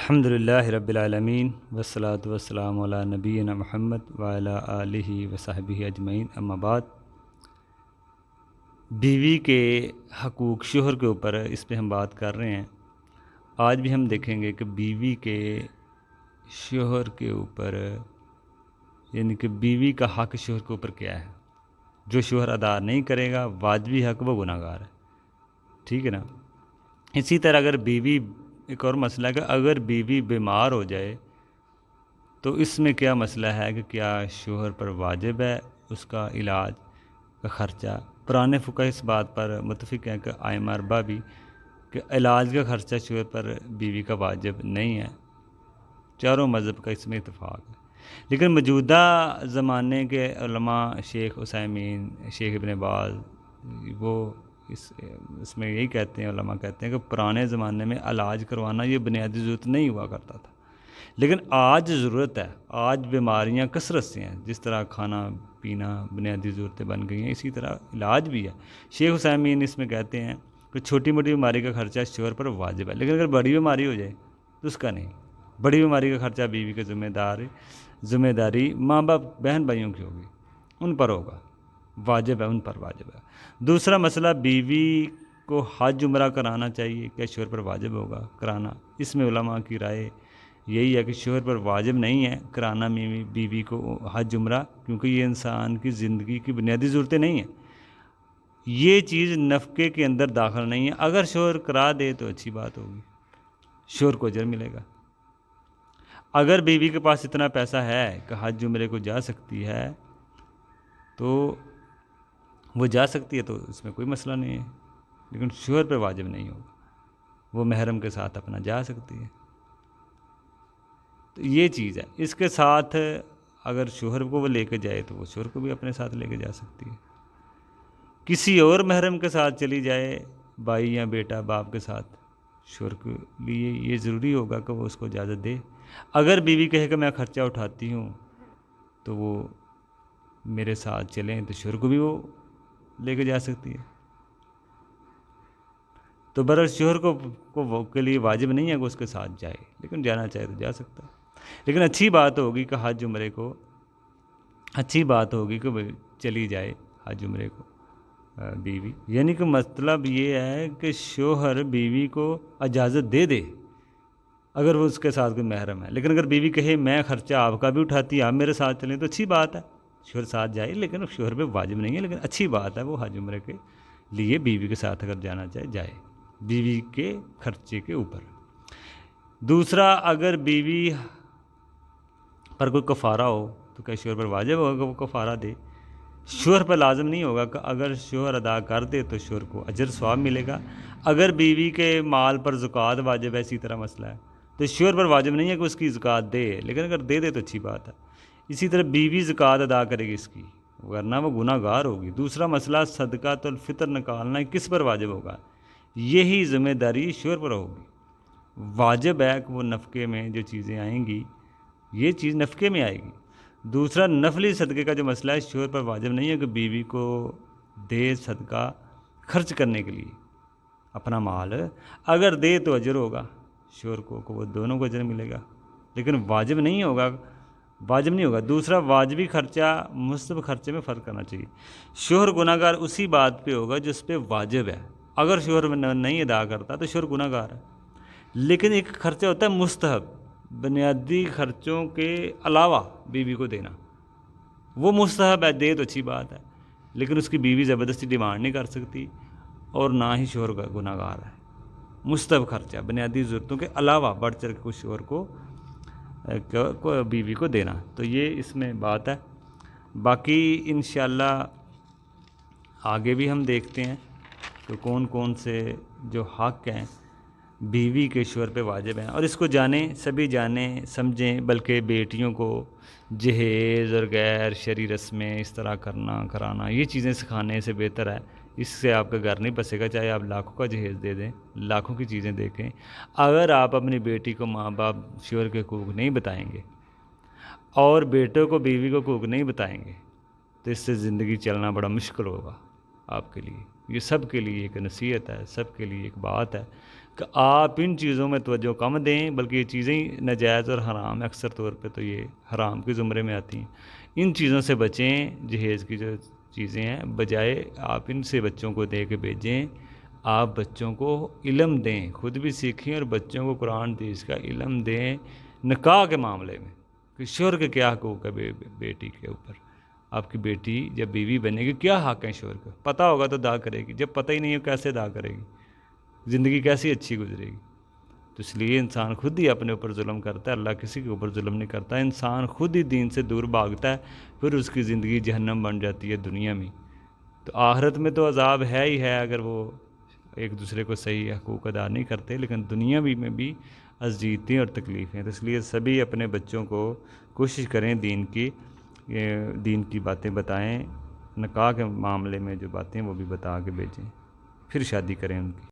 الحمدللہ رب العالمین والصلاة والسلام علی نبینا محمد وعلی آلہ وصحبہ اجمعین، اما بعد۔ بیوی کے حقوق شوہر کے اوپر اس پہ ہم بات کر رہے ہیں۔ آج بھی ہم دیکھیں گے کہ بیوی کے شوہر کے اوپر، یعنی کہ بیوی کا حق شوہر کے اوپر کیا ہے۔ جو شوہر ادا نہیں کرے گا واجبی حق، وہ گناہ گار ہے، ٹھیک ہے نا۔ اسی طرح اگر بیوی، ایک اور مسئلہ ہے کہ اگر بیوی بیمار ہو جائے تو اس میں کیا مسئلہ ہے کہ کیا شوہر پر واجب ہے اس کا علاج کا خرچہ۔ پرانے فقہ اس بات پر متفق ہیں کہ ائمہ اربعہ بھی، کہ علاج کا خرچہ شوہر پر بیوی کا واجب نہیں ہے۔ چاروں مذہب کا اس میں اتفاق ہے۔ لیکن موجودہ زمانے کے علماء، شیخ عثیمین، شیخ ابن باز، وہ اس میں یہی کہتے ہیں، علماء کہتے ہیں کہ پرانے زمانے میں علاج کروانا یہ بنیادی ضرورت نہیں ہوا کرتا تھا، لیکن آج ضرورت ہے۔ آج بیماریاں کثرت سے ہیں، جس طرح کھانا پینا بنیادی ضرورتیں بن گئی ہیں، اسی طرح علاج بھی ہے۔ شیخ عثیمین اس میں کہتے ہیں کہ چھوٹی موٹی بیماری کا خرچہ شوہر پر واجب ہے، لیکن اگر بڑی بیماری ہو جائے تو اس کا نہیں۔ بڑی بیماری کا خرچہ بیوی کی ذمہ داری ماں باپ بہن بھائیوں کی ہوگی، ان پر ہوگا، واجب ہے، ان پر واجب ہے۔ دوسرا مسئلہ، بیوی کو حج عمرہ کرانا چاہیے، کیا شوہر پر واجب ہوگا کرانا؟ اس میں علماء کی رائے یہی ہے کہ شوہر پر واجب نہیں ہے کرانا بیوی کو حج عمرہ، کیونکہ یہ انسان کی زندگی کی بنیادی ضرورتیں نہیں ہیں، یہ چیز نفقے کے اندر داخل نہیں ہے۔ اگر شوہر کرا دے تو اچھی بات ہوگی، شوہر کو اجر ملے گا۔ اگر بیوی کے پاس اتنا پیسہ ہے کہ حج عمرے کو جا سکتی ہے تو وہ جا سکتی ہے، تو اس میں کوئی مسئلہ نہیں ہے، لیکن شوہر پہ واجب نہیں ہوگا، وہ محرم کے ساتھ اپنا جا سکتی ہے۔ تو یہ چیز ہے۔ اس کے ساتھ اگر شوہر کو وہ لے کے جائے تو وہ شوہر کو بھی اپنے ساتھ لے کے جا سکتی ہے۔ کسی اور محرم کے ساتھ چلی جائے، بھائی یا بیٹا باپ کے ساتھ، شوہر کے لیے یہ ضروری ہوگا کہ وہ اس کو اجازت دے۔ اگر بیوی کہے کہ میں خرچہ اٹھاتی ہوں تو وہ میرے ساتھ چلیں، تو شوہر کو بھی وہ لے کے جا سکتی ہے۔ تو برعکس شوہر کو کے لیے واجب نہیں ہے کہ اس کے ساتھ جائے، لیکن جانا چاہے تو جا سکتا ہے۔ لیکن اچھی بات ہوگی کہ حج عمرے کو، اچھی بات ہوگی کہ چلی جائے حج عمرے کو بیوی، یعنی کہ مطلب یہ ہے کہ شوہر بیوی کو اجازت دے دے اگر وہ اس کے ساتھ کوئی محرم ہے۔ لیکن اگر بیوی کہے میں خرچہ آپ کا بھی اٹھاتی، آپ میرے ساتھ چلیں، تو اچھی بات ہے، شوہر ساتھ جائے، لیکن شوہر پہ واجب نہیں ہے، لیکن اچھی بات ہے وہ حج عمرے کے لیے بیوی کے ساتھ اگر جانا چاہے جائے، بیوی کے خرچے کے اوپر۔ دوسرا، اگر بیوی پر کوئی کفارہ ہو تو کیا شوہر پر واجب ہوگا کہ وہ کفارہ دے؟ شوہر پر لازم نہیں ہوگا کہ اگر شوہر ادا کر دے تو شوہر کو اجر ثواب ملے گا۔ اگر بیوی کے مال پر زکوٰۃ واجب ہے، اسی طرح مسئلہ ہے، تو شوہر پر واجب نہیں ہے کہ اس کی زکوٰۃ دے، لیکن اگر دے دے تو اچھی بات ہے۔ اسی طرح بیوی زکوٰۃ ادا کرے گی اس کی، ورنہ وہ گناہ گار ہوگی۔ دوسرا مسئلہ، صدقۃ الفطر نکالنا کس پر واجب ہوگا؟ یہی ذمہ داری شوہر پر ہوگی۔ واجب ہے کہ وہ نفقے میں جو چیزیں آئیں گی، یہ چیز نفقے میں آئے گی۔ دوسرا، نفلی صدقے کا جو مسئلہ ہے، شوہر پر واجب نہیں ہے کہ بیوی کو دے صدقہ خرچ کرنے کے لیے اپنا مال، اگر دے تو اجر ہوگا شوہر کو، کہ وہ دونوں کو اجر ملے گا، لیکن واجب نہیں ہوگا، واجب نہیں ہوگا۔ دوسرا، واجبی خرچہ مستحب خرچے میں فرق کرنا چاہیے۔ شوہر گناہ گار اسی بات پہ ہوگا جس پہ واجب ہے۔ اگر شوہر نہیں ادا کرتا تو شوہر گناہ گار ہے۔ لیکن ایک خرچہ ہوتا ہے مستحب، بنیادی خرچوں کے علاوہ بیوی کو دینا، وہ مستحب ہے، دے تو اچھی بات ہے، لیکن اس کی بیوی زبردستی ڈیمانڈ نہیں کر سکتی، اور نہ ہی شوہر کا گناہ گار ہے۔ مستحب خرچہ بنیادی ضرورتوں کے علاوہ بڑھ چڑھ کے کچھ شوہر کو بیوی کو دینا، تو یہ اس میں بات ہے۔ باقی انشاءاللہ آگے بھی ہم دیکھتے ہیں کہ کون کون سے جو حق ہیں بیوی کے شوہر پہ واجب ہیں، اور اس کو جانیں، سبھی جانیں سمجھیں، بلکہ بیٹیوں کو جہیز اور غیر شرعی رسمیں اس طرح کرانا، یہ چیزیں سکھانے سے بہتر ہے۔ اس سے آپ کا گھر نہیں بسے گا، چاہے آپ لاکھوں کا جہیز دے دیں، لاکھوں کی چیزیں دیکھیں، اگر آپ اپنی بیٹی کو ماں باپ شوہر کے حقوق نہیں بتائیں گے اور بیٹوں کو بیوی کو حقوق نہیں بتائیں گے تو اس سے زندگی چلنا بڑا مشکل ہوگا آپ کے لیے۔ یہ سب کے لیے ایک نصیحت ہے، سب کے لیے ایک بات ہے کہ آپ ان چیزوں میں توجہ کم دیں، بلکہ یہ چیزیں ہی ناجائز اور حرام، اکثر طور پہ تو یہ حرام کے زمرے میں آتی ہیں، ان چیزوں سے بچیں۔ جہیز کی جو چیزیں ہیں بجائے آپ ان سے بچوں کو دے کے بھیجیں، آپ بچوں کو علم دیں، خود بھی سیکھیں اور بچوں کو قرآن حدیث کا علم دیں نکاح کے معاملے میں کہ شوہر کے کیا حقوق ہے بیٹی کے اوپر، آپ کی بیٹی جب بیوی بنے گی کیا حق ہے شوہر کا، پتہ ہوگا تو ادا کرے گی، جب پتہ ہی نہیں ہو کیسے ادا کرے گی، زندگی کیسی اچھی گزرے گی۔ تو اس لیے انسان خود ہی اپنے اوپر ظلم کرتا ہے، اللہ کسی کے اوپر ظلم نہیں کرتا، انسان خود ہی دین سے دور بھاگتا ہے، پھر اس کی زندگی جہنم بن جاتی ہے دنیا میں۔ تو آخرت میں تو عذاب ہے ہی ہے اگر وہ ایک دوسرے کو صحیح حقوق ادا نہیں کرتے، لیکن دنیا میں بھی اذیتیں اور تکلیفیں۔ تو اس لیے سبھی اپنے بچوں کو کوشش کریں دین کی باتیں بتائیں، نکاح کے معاملے میں جو باتیں وہ بھی بتا کے بھیجیں، پھر شادی کریں ان کی۔